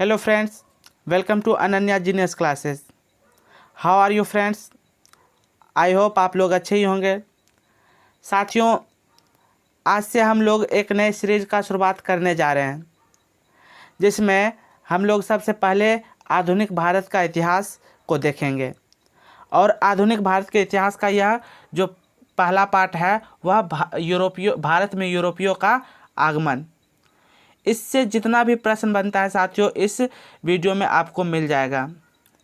Hello friends, welcome to Ananya genius classes. How are you friends? I hope आप लोग अच्छे ही होंगे। साथियों, आज से हम लोग एक नए सीरीज का शुरुआत करने जा रहे हैं, जिसमें हम लोग सबसे पहले आधुनिक भारत का इतिहास को देखेंगे। और आधुनिक भारत के इतिहास का यह जो पहला पार्ट है वह भारत में यूरोपियों का आगमन। इससे जितना भी प्रश्न बनता है साथियों, इस वीडियो में आपको मिल जाएगा।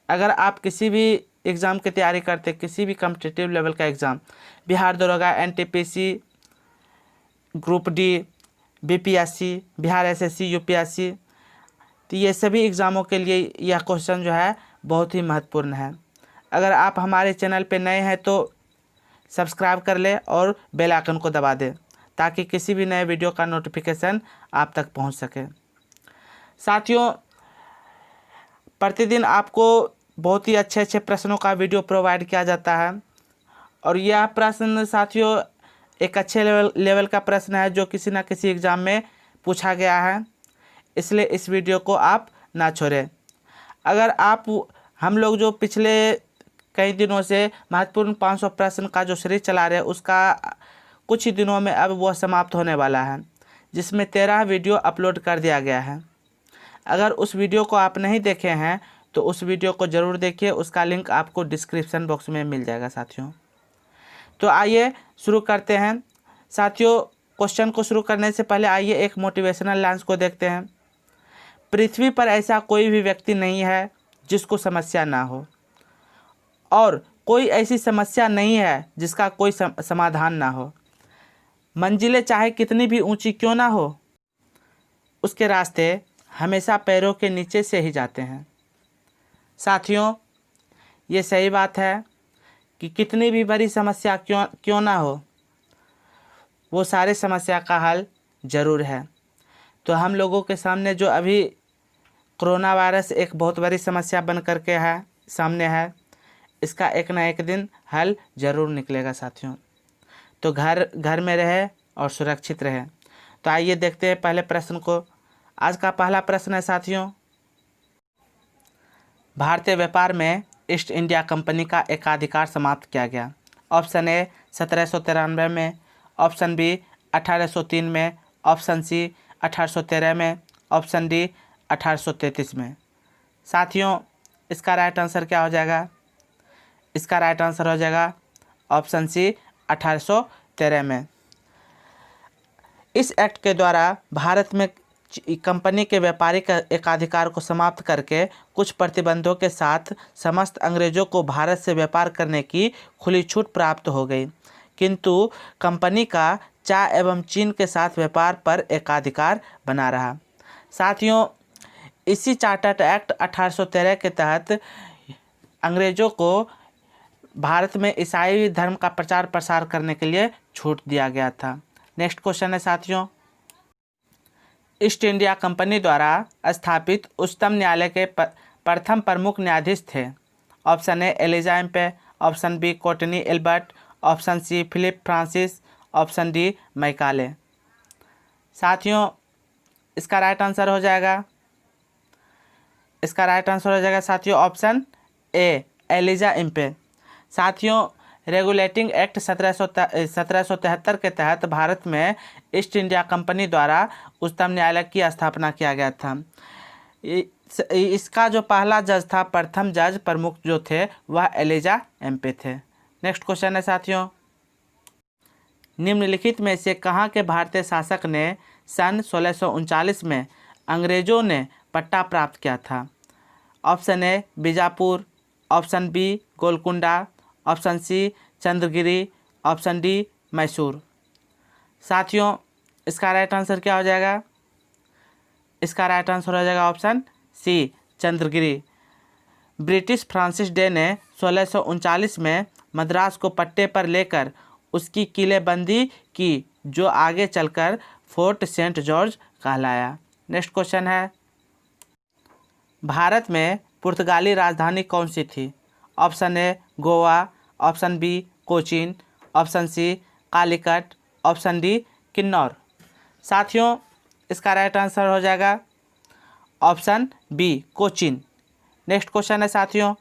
अगर आप किसी भी एग्ज़ाम की तैयारी करते, किसी भी कॉम्पिटिटिव लेवल का एग्ज़ाम, बिहार दरोगा, NTPC, group D, BPSC, Bihar SSC, UPSC, तो ये सभी एग्ज़ामों के लिए यह क्वेश्चन जो है बहुत ही महत्वपूर्ण है। अगर आप हमारे चैनल पे नए हैं तो सब्सक्राइब कर ले और बेल आइकन को दबा दें, ताकि किसी भी नए वीडियो का नोटिफिकेशन आप तक पहुंच सके। साथियों, प्रतिदिन आपको बहुत ही अच्छे अच्छे प्रश्नों का वीडियो प्रोवाइड किया जाता है, और यह प्रश्न साथियों एक अच्छे लेवल का प्रश्न है जो किसी न किसी एग्ज़ाम में पूछा गया है, इसलिए इस वीडियो को आप ना छोड़ें। अगर आप हम लोग जो पिछले कई दिनों से महत्वपूर्ण 500 प्रश्न का जो सीरीज चला रहे हैं, उसका कुछ ही दिनों में अब वह समाप्त होने वाला है, जिसमें 13 वीडियो अपलोड कर दिया गया है। अगर उस वीडियो को आप नहीं देखे हैं तो उस वीडियो को ज़रूर देखिए, उसका लिंक आपको डिस्क्रिप्शन बॉक्स में मिल जाएगा साथियों। तो आइए शुरू करते हैं। साथियों, क्वेश्चन को शुरू करने से पहले आइए एक मोटिवेशनल लाइन्स को देखते हैं। पृथ्वी पर ऐसा कोई भी व्यक्ति नहीं है जिसको समस्या ना हो, और कोई ऐसी समस्या नहीं है जिसका कोई समाधान ना हो। मंजिलें चाहे कितनी भी ऊंची क्यों ना हो, उसके रास्ते हमेशा पैरों के नीचे से ही जाते हैं। साथियों, ये सही बात है कि कितनी भी बड़ी समस्या क्यों ना हो, वो सारे समस्या का हल ज़रूर है। तो हम लोगों के सामने जो अभी कोरोना वायरस एक बहुत बड़ी समस्या बन करके है सामने है, इसका एक ना एक दिन हल ज़रूर निकलेगा साथियों। तो घर में रहे और सुरक्षित रहे। तो आइए देखते हैं पहले प्रश्न को। आज का पहला प्रश्न है साथियों, भारतीय व्यापार में ईस्ट इंडिया कंपनी का एकाधिकार समाप्त किया गया। ऑप्शन ए 1793 में, ऑप्शन बी 1803 में, ऑप्शन सी 1813 में, ऑप्शन डी 1833 में। साथियों, इसका राइट आंसर क्या हो जाएगा? इसका राइट आंसर हो जाएगा ऑप्शन सी 1813 में। इस एक्ट के द्वारा भारत में कंपनी के व्यापारिक एकाधिकार को समाप्त करके कुछ प्रतिबंधों के साथ समस्त अंग्रेजों को भारत से व्यापार करने की खुली छूट प्राप्त हो गई, किंतु कंपनी का चाय एवं चीन के साथ व्यापार पर एकाधिकार बना रहा। साथियों, इसी चार्टर्ड एक्ट 1813 के तहत अंग्रेजों को भारत में ईसाई धर्म का प्रचार प्रसार करने के लिए छूट दिया गया था। नेक्स्ट क्वेश्चन है साथियों, ईस्ट इंडिया कंपनी द्वारा स्थापित उच्चतम न्यायालय के प्रथम प्रमुख न्यायाधीश थे। Option A Elijah Impey, option B Courtney Ilbert, option C Philip Francis, option D Macaulay. साथियों, इसका राइट आंसर हो जाएगा, इसका राइट आंसर हो जाएगा साथियों ऑप्शन ए एलिजा एम्पे। साथियों, रेगुलेटिंग एक्ट 1773 के तहत भारत में ईस्ट इंडिया कंपनी द्वारा उच्चतम न्यायालय की स्थापना किया गया था। इसका जो पहला जज था, प्रथम जज प्रमुख जो थे, वह एलिजा एम्पे थे। नेक्स्ट क्वेश्चन है साथियों, निम्नलिखित में से कहाँ के भारतीय शासक ने सन 1639 में अंग्रेजों ने पट्टा प्राप्त किया था? Option A Bijapur, option B Golconda, option C Chandragiri, option D Mysore. साथियों, इसका राइट आंसर क्या हो जाएगा? इसका राइट आंसर हो जाएगा option C Chandragiri. British Francis Day ने 1639 में मद्रास को पट्टे पर लेकर उसकी किलेबंदी की, जो आगे चलकर फोर्ट सेंट जॉर्ज कहलाया। नेक्स्ट क्वेश्चन है, भारत में पुर्तगाली राजधानी कौन सी थी? Option A Goa, option B Cochin, option C Calicut, option D Kinnaur. साथियों, इसका राइट आंसर हो जाएगा option B Cochin. Next question है साथियों,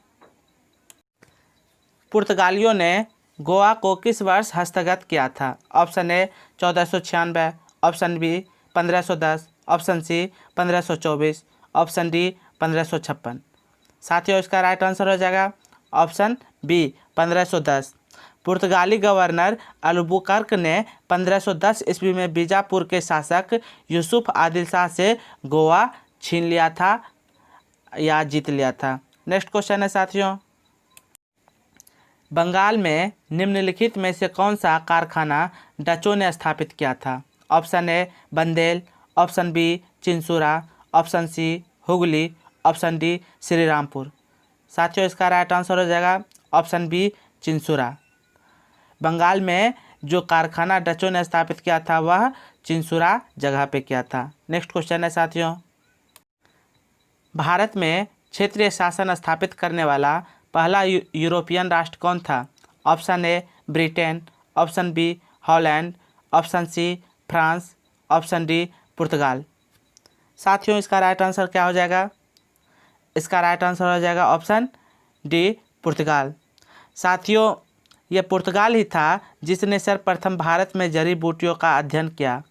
पुर्तगालियों ने गोवा को किस वर्ष हस्तगत किया था? Option A 1496, option B 1510, option C 1524, option D 1556। साथियों इसका राइट आंसर हो जाएगा ऑप्शन बी 1510। पुर्तगाली गवर्नर अल्बुकर्क ने 1510 ईस्वी में बीजापुर के शासक यूसुफ आदिल शाह से गोवा छीन लिया था या जीत लिया था। नेक्स्ट क्वेश्चन है साथियों, बंगाल में निम्नलिखित में से कौन सा कारखाना डचों ने स्थापित किया था? Option A Bandel, option B Chinsurah, option C Hooghly, option D Shrirampur. साथियों इसका राइट आंसर हो जाएगा ऑप्शन बी चिंसुरा। बंगाल में जो कारखाना डचों ने स्थापित किया था वह चिंसुरा जगह पे किया था। नेक्स्ट क्वेश्चन है साथियों, भारत में क्षेत्रीय शासन स्थापित करने वाला पहला यूरोपियन राष्ट्र कौन था? Option A Britain, option B Holland, option C France, option D पुर्तगाल। साथियों इसका राइट आंसर क्या हो जाएगा? इसका राइट आंसर हो जाएगा ऑप्शन डी पुर्तगाल। साथियों यह पुर्तगाल ही था जिसने सर्वप्रथम भारत में जड़ी बूटियों का अध्ययन किया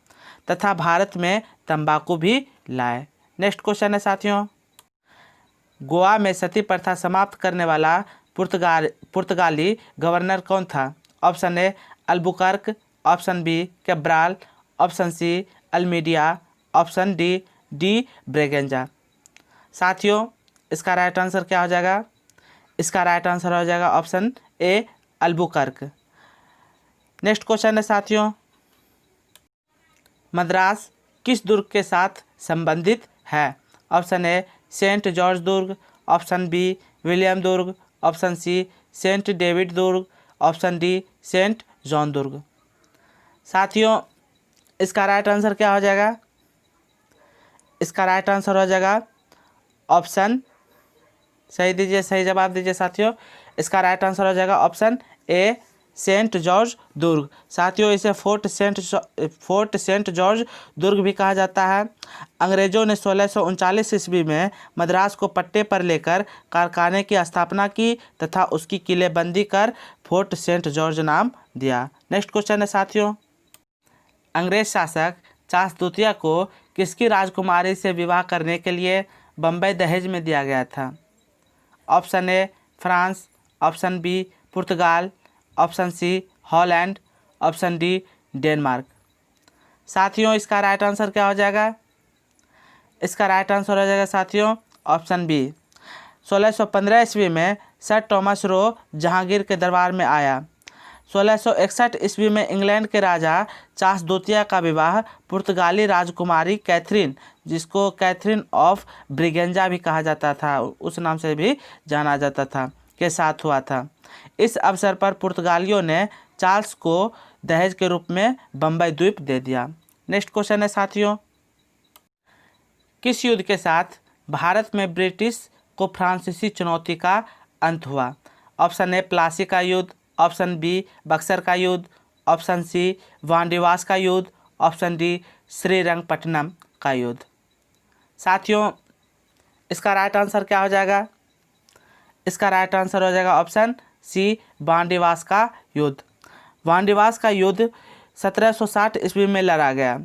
तथा भारत में तंबाकू भी लाए। नेक्स्ट क्वेश्चन है साथियों, गोवा में सती प्रथा समाप्त करने वाला पुर्तगाली गवर्नर कौन था? Option A Albuquerque, option B Cabral, option C Almeida, option D Braganza. साथियों इसका राइट आंसर क्या हो जाएगा? इसका राइट आंसर हो जाएगा option A Albuquerque. Next question है साथियों, मद्रास किस दुर्ग के साथ संबंधित है? ऑप्शन ए सेंट जॉर्ज दुर्ग, ऑप्शन बी विलियम दुर्ग, ऑप्शन सी सेंट डेविड दुर्ग, ऑप्शन डी सेंट जॉन दुर्ग। साथियों इसका राइट आंसर क्या हो जाएगा? इसका राइट आंसर हो जाएगा ऑप्शन, सही दीजिए, सही जवाब दीजिए साथियों। इसका राइट आंसर हो जाएगा ऑप्शन ए सेंट जॉर्ज दुर्ग। साथियों इसे फोर्ट सेंट जॉर्ज दुर्ग भी कहा जाता है। अंग्रेजों ने 1639 ईस्वी में मद्रास को पट्टे पर लेकर कारखाने की स्थापना की तथा उसकी किलेबंदी कर फोर्ट सेंट जॉर्ज नाम दिया। नेक्स्ट क्वेश्चन है साथियों, अंग्रेज शासक चार्ल्स द्वितीय को किसकी राजकुमारी से विवाह करने के लिए बम्बई दहेज में दिया गया था? Option A France, option B पुर्तगाल, option C Holland, option D Denmark. साथियों इसका राइट आंसर क्या हो जाएगा? इसका राइट आंसर हो जाएगा साथियों ऑप्शन बी। 1615 ईस्वी में सर टॉमस रो जहांगीर के दरबार में आया। 1661 ईस्वी में इंग्लैंड के राजा चार्ल्स द्वितीय का विवाह पुर्तगाली राजकुमारी कैथरीन, जिसको कैथरीन ऑफ ब्रिगेंजा भी कहा जाता था, उस नाम से भी जाना जाता था, के साथ हुआ था। इस अवसर पर पुर्तगालियों ने चार्ल्स को दहेज के रूप में बम्बई द्वीप दे दिया। नेक्स्ट क्वेश्चन है साथियों, किस युद्ध के साथ भारत में ब्रिटिश को फ्रांसीसी चुनौती का अंत हुआ? ऑप्शन ए प्लासी का युद्ध, ऑप्शन बी बक्सर का युद्ध, ऑप्शन सी वांडीवास का युद्ध, ऑप्शन डी श्रीरंगपट्टनम का युद्ध। साथियों इसका राइट आंसर क्या हो जाएगा? इसका राइट आंसर हो जाएगा ऑप्शन सी वांडीवास का युद्ध। वांडीवास का युद्ध 1760 ईस्वी में लड़ा गया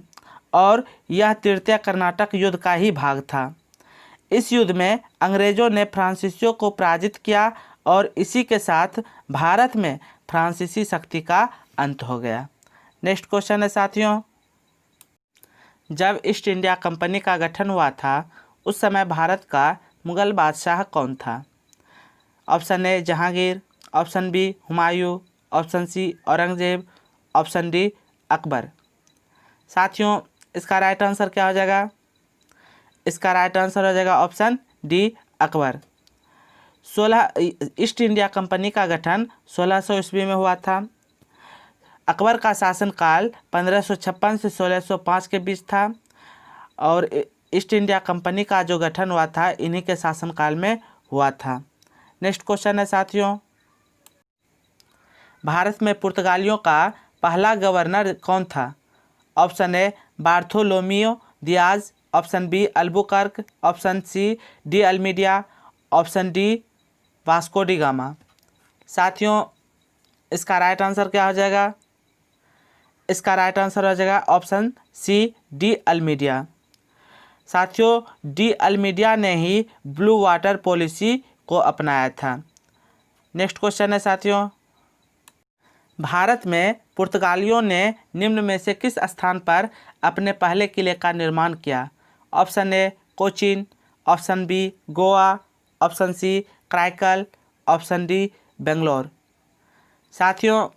और यह तृतीय कर्नाटक युद्ध का ही भाग था। इस युद्ध में अंग्रेजों ने फ्रांसीसियों को पराजित किया और इसी के साथ भारत में फ्रांसीसी शक्ति का अंत हो गया। नेक्स्ट क्वेश्चन है साथियों, जब ईस्ट इंडिया कंपनी का गठन हुआ था उस समय भारत का मुगल बादशाह कौन था? Option A Jahangir, option B Humayun, option C Aurangzeb, option D Akbar. साथियों इसका राइट आंसर क्या हो जाएगा? इसका राइट आंसर हो जाएगा option D Akbar. 16 east India company का गठन 1600 ईस्वी में हुआ था। अकबर का शासनकाल 1556 से 1605 के बीच था और ईस्ट इंडिया कंपनी का जो गठन हुआ था इन्हीं के शासनकाल में हुआ था। नेक्स्ट क्वेश्चन है साथियों, भारत में पुर्तगालियों का पहला गवर्नर कौन था? Option A Bartolomeu Dias, option B Albuquerque, option C de Almeida, option D Vasco da Gama. साथियों इसका राइट आंसर क्या हो जाएगा? इसका राइट आंसर हो जाएगा ऑप्शन सी डी अल्मीडिया। साथियों डी अल्मीडिया ने ही ब्लू वाटर पॉलिसी को अपनाया था। नेक्स्ट क्वेश्चन है साथियों, भारत में पुर्तगालियों ने निम्न में से किस स्थान पर अपने पहले किले का निर्माण किया? Option A Cochin, option B Goa, option C Karaikal, option D Bangalore. साथियों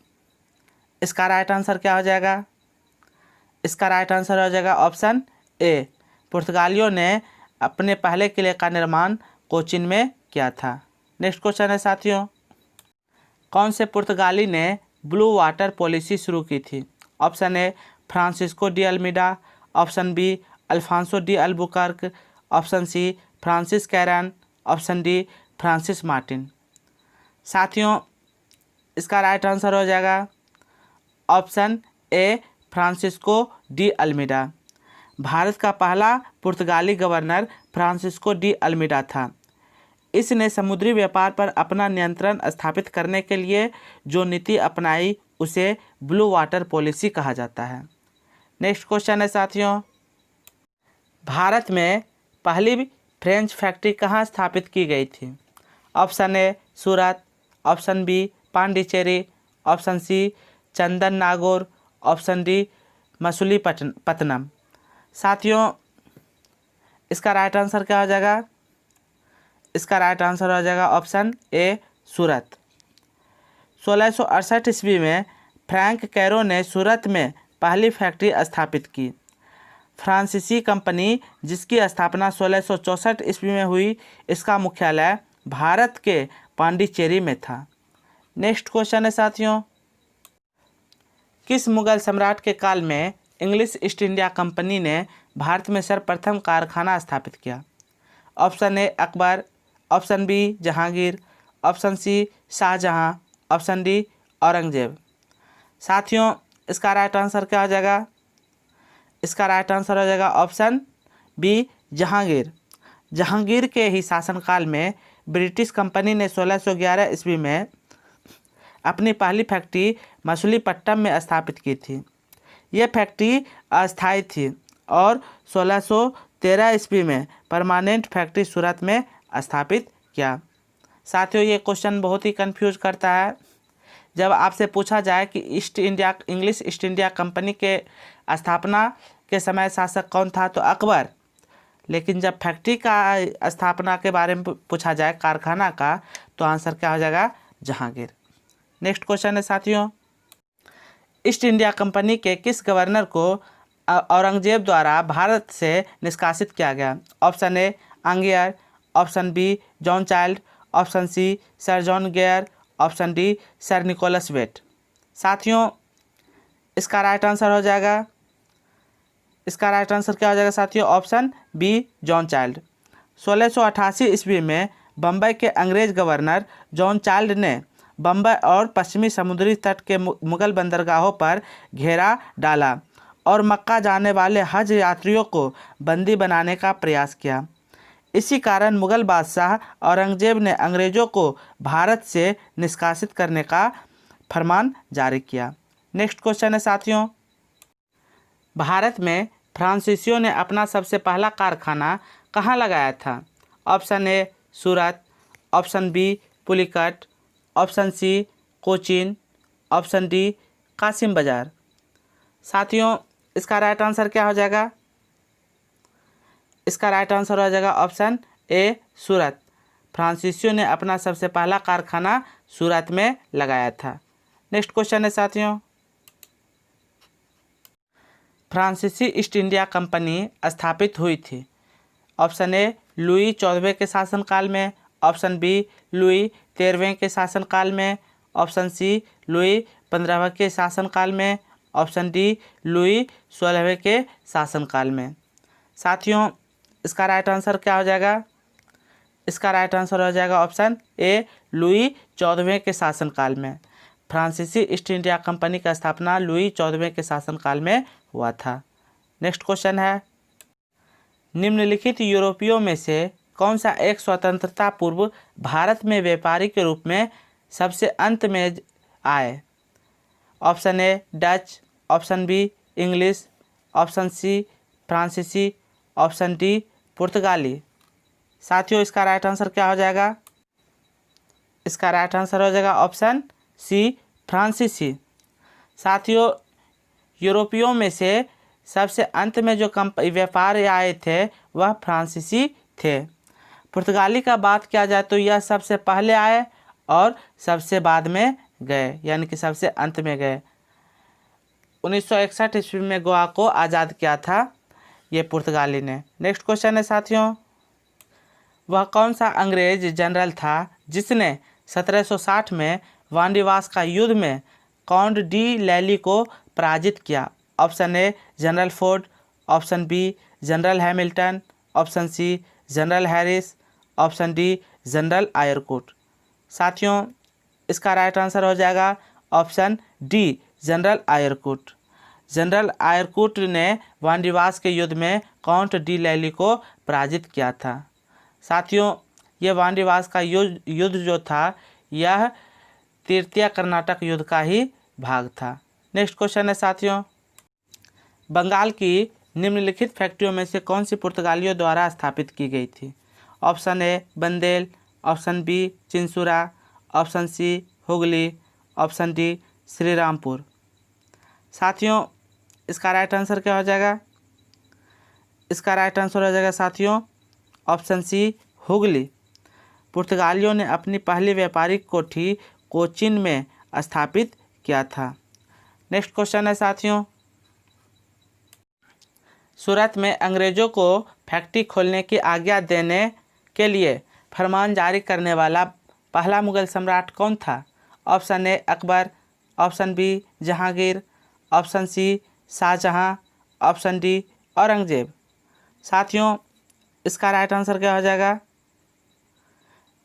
इसका राइट आंसर क्या हो जाएगा? इसका राइट आंसर हो जाएगा ऑप्शन ए, पुर्तगालियों ने अपने पहले किले का निर्माण कोचीन में किया था। नेक्स्ट क्वेश्चन है साथियों, कौन से पुर्तगाली ने ब्लू वाटर पॉलिसी शुरू की थी? Option A Francisco de Almeida, option B Alfonso de Albuquerque, option C Francis Caron, option D Francis Martin. साथियों इसका राइट आंसर हो जाएगा option A Francisco de Almeida. Bharat का पहला पुर्तगाली गवर्नर फ्रांसिस्को डी अल्मीडा था। इसने समुद्री व्यापार पर अपना नियंत्रण स्थापित करने के लिए जो नीति अपनाई उसे ब्लू वाटर पॉलिसी कहा जाता है। नेक्स्ट क्वेश्चन है साथियों, भारत में पहली फ्रेंच फैक्ट्री कहाँ स्थापित की गई थी? Option A Surat, option B Pondicherry, option C Chandernagore, option D Masulipatnam. साथियों इसका राइट आंसर क्या हो जाएगा? इसका राइट आंसर हो जाएगा ऑप्शन ए सूरत। 1668 ईस्वी में फ्रैंक कैरो ने सूरत में पहली फैक्ट्री स्थापित की। फ्रांसीसी कंपनी जिसकी स्थापना 1664 ईस्वी में हुई, इसका मुख्यालय भारत के पांडिचेरी में था। नेक्स्ट क्वेश्चन है साथियों, किस मुगल सम्राट के काल में इंग्लिश ईस्ट इंडिया कंपनी ने भारत में सर्वप्रथम कारखाना स्थापित किया? Option A Akbar, option B Jahangir, option C Shahjahan, option D Aurangzeb. साथियों इसका राइट आंसर क्या हो जाएगा? इसका राइट आंसर हो जाएगा ऑप्शन बी जहांगीर। जहांगीर के ही शासनकाल में ब्रिटिश कंपनी ने 1611 ईस्वी में अपनी पहली फैक्ट्री मसूलीपट्टनम में स्थापित की थी। यह फैक्ट्री अस्थायी थी और 1613 ईस्वी में परमानेंट फैक्ट्री सूरत में स्थापित किया। साथियों ये क्वेश्चन बहुत ही कंफ्यूज करता है। जब आपसे पूछा जाए कि इंग्लिश ईस्ट इंडिया कंपनी के स्थापना के समय शासक कौन था तो अकबर, लेकिन जब फैक्ट्री का स्थापना के बारे में पूछा जाए कारखाना का तो आंसर क्या हो जाएगा? जहांगीर। नेक्स्ट क्वेश्चन है साथियों, ईस्ट इंडिया कंपनी के किस गवर्नर को औरंगजेब द्वारा भारत से निष्कासित किया गया? Option A Aungier, option B John Child, option C sir John Gayer, option D sir Nicholas Waite. साथियों इसका राइट आंसर हो जाएगा, इसका राइट आंसर क्या हो जाएगा साथियों? Option B John child. 1688 ईस्वी में बम्बई के अंग्रेज गवर्नर जॉन चाइल्ड ने बम्बई और पश्चिमी समुद्री तट के मुगल बंदरगाहों पर घेरा डाला और मक्का जाने वाले हज यात्रियों को बंदी बनाने का प्रयास किया। इसी कारण मुगल बादशाह औरंगजेब ने अंग्रेज़ों को भारत से निष्कासित करने का फरमान जारी किया। नेक्स्ट क्वेश्चन है साथियों, भारत में फ्रांसीसियों ने अपना सबसे पहला कारखाना कहाँ लगाया था? Option A Surat, option B Pulicat, option C Cochin, option D Kasimbazar. साथियों इसका राइट आंसर क्या हो जाएगा? इसका राइट आंसर हो जाएगा ऑप्शन ए सूरत। फ्रांसीसियों ने अपना सबसे पहला कारखाना सूरत में लगाया था। नेक्स्ट क्वेश्चन है साथियों, फ्रांसीसी ईस्ट इंडिया कंपनी स्थापित हुई थी। ऑप्शन ए लुई 14वें के शासनकाल में, ऑप्शन बी लुई 13वें के शासनकाल में, ऑप्शन सी लुई 15वें के शासनकाल में, ऑप्शन डी लुई 16वें के शासनकाल में। साथियों इसका राइट आंसर क्या हो जाएगा? इसका राइट आंसर हो जाएगा ऑप्शन ए लुई 14वें के शासनकाल में। फ्रांसीसी ईस्ट इंडिया कंपनी का स्थापना लुई 14वें के शासनकाल में हुआ था। नेक्स्ट क्वेश्चन है, निम्नलिखित यूरोपियों में से कौन सा एक स्वतंत्रता पूर्व भारत में व्यापारी के रूप में सबसे अंत में आए? Option A Dutch, option B English, option C फ्रांसीसी, ऑप्शन डी पुर्तगाली। साथियों इसका राइट आंसर क्या हो जाएगा? इसका राइट आंसर हो जाएगा ऑप्शन सी फ्रांसीसी। साथियों यूरोपियों में से सबसे अंत में जो व्यापारी आए थे वह फ्रांसीसी थे। पुर्तगाली का बात किया जाए तो यह सबसे पहले आए और सबसे बाद में गए, यानी कि सबसे अंत में गए। 1961 ईस्वी में गोवा को आज़ाद किया था ये पुर्तगाली ने। नेक्स्ट क्वेश्चन है साथियों, वह कौन सा अंग्रेज जनरल था जिसने 1760 में वांडीवास का युद्ध में काउंट डी लैली को पराजित किया? Option A general Forde, option B general Hamilton, option C general Harris, option D general Eyre Coote. साथियों इसका राइट आंसर हो जाएगा option D general Eyre Coote. General Eyre Coote ने वांडीवास के युद्ध में काउंट डी लैली को पराजित किया था। साथियों ये वांडीवास का युद्ध जो था यह तृतीय कर्नाटक युद्ध का ही भाग था। नेक्स्ट क्वेश्चन है साथियों, बंगाल की निम्नलिखित फैक्ट्रियों में से कौन सी पुर्तगालियों द्वारा स्थापित की गई थी? Option A Bandel, option B Chinsurah, option C Hooghly, option D Shrirampur. साथियों इसका राइट आंसर क्या हो जाएगा? इसका राइट आंसर हो जाएगा साथियों ऑप्शन सी हुगली। पुर्तगालियों ने अपनी पहली व्यापारिक कोठी कोचीन में स्थापित किया था। नेक्स्ट क्वेश्चन है साथियों, सूरत में अंग्रेजों को फैक्ट्री खोलने की आज्ञा देने के लिए फरमान जारी करने वाला पहला मुगल सम्राट कौन था? Option A Akbar, option B Jahangir, option C Shahjahan, option D Aurangzeb. साथियों इसका राइट आंसर क्या हो जाएगा?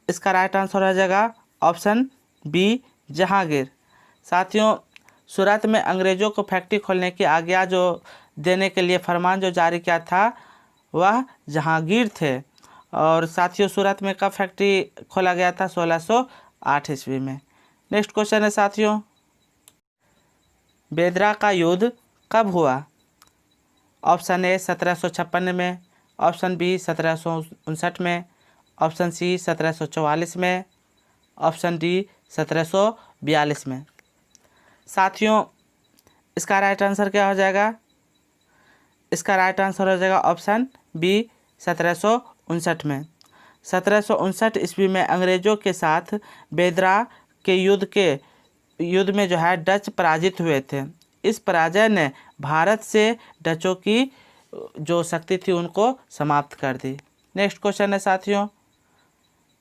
इसका राइट आंसर हो जाएगा ऑप्शन बी जहांगीर। साथियों सूरत में अंग्रेज़ों को फैक्ट्री खोलने की आज्ञा जो देने के लिए फरमान जो जारी किया था वह जहांगीर थे। और साथियों सूरत में कब फैक्ट्री खोला गया था? 1608 ईस्वी में। नेक्स्ट क्वेश्चन है साथियों, बेदरा का युद्ध कब हुआ? ऑप्शन ए 1756 में, ऑप्शन बी 1759 में, ऑप्शन सी 1744 में, ऑप्शन डी 1742 में। साथियों इसका राइट आंसर क्या हो जाएगा? इसका राइट आंसर हो जाएगा ऑप्शन बी 1759 में। 1759 ईस्वी में अंग्रेज़ों के साथ बेदरा के युद्ध में जो है डच पराजित हुए थे। इस पराजय ने भारत से डचों की जो शक्ति थी उनको समाप्त कर दी। नेक्स्ट क्वेश्चन है साथियों,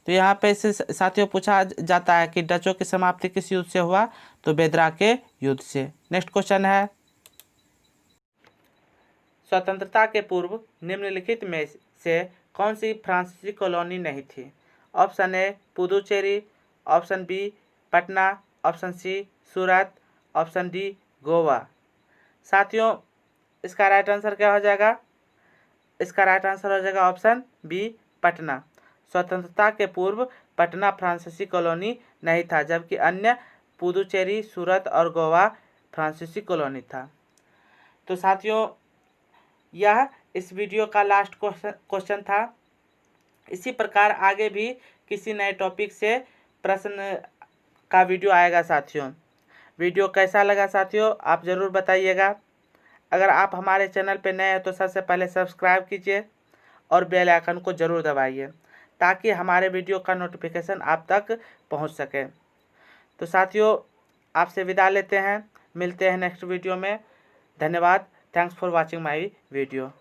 तो यहाँ पे से साथियों पूछा जाता है कि डचों की समाप्ति किस युद्ध से हुआ? तो बेदरा के युद्ध से। नेक्स्ट क्वेश्चन है, स्वतंत्रता के पूर्व निम्नलिखित में से कौन सी फ्रांसीसी कॉलोनी नहीं थी? Option A Puducherry, option B Patna, option C Surat, option D Goa. साथियों इसका राइट आंसर क्या हो जाएगा? इसका राइट आंसर हो जाएगा ऑप्शन बी पटना। स्वतंत्रता के पूर्व पटना फ्रांसीसी कॉलोनी नहीं था, जबकि अन्य पुदुचेरी, सूरत और गोवा फ्रांसीसी कॉलोनी था। तो साथियों यह इस वीडियो का लास्ट क्वेश्चन था। इसी प्रकार आगे भी किसी नए टॉपिक से प्रश्न का वीडियो आएगा साथियों। वीडियो कैसा लगा साथियों आप ज़रूर बताइएगा। अगर आप हमारे चैनल पर नए हैं तो सबसे पहले सब्सक्राइब कीजिए और बेल आइकन को ज़रूर दबाइए ताकि हमारे वीडियो का नोटिफिकेशन आप तक पहुंच सके। तो साथियों आपसे विदा लेते हैं, मिलते हैं नेक्स्ट वीडियो में। धन्यवाद। Thanks for watching my video.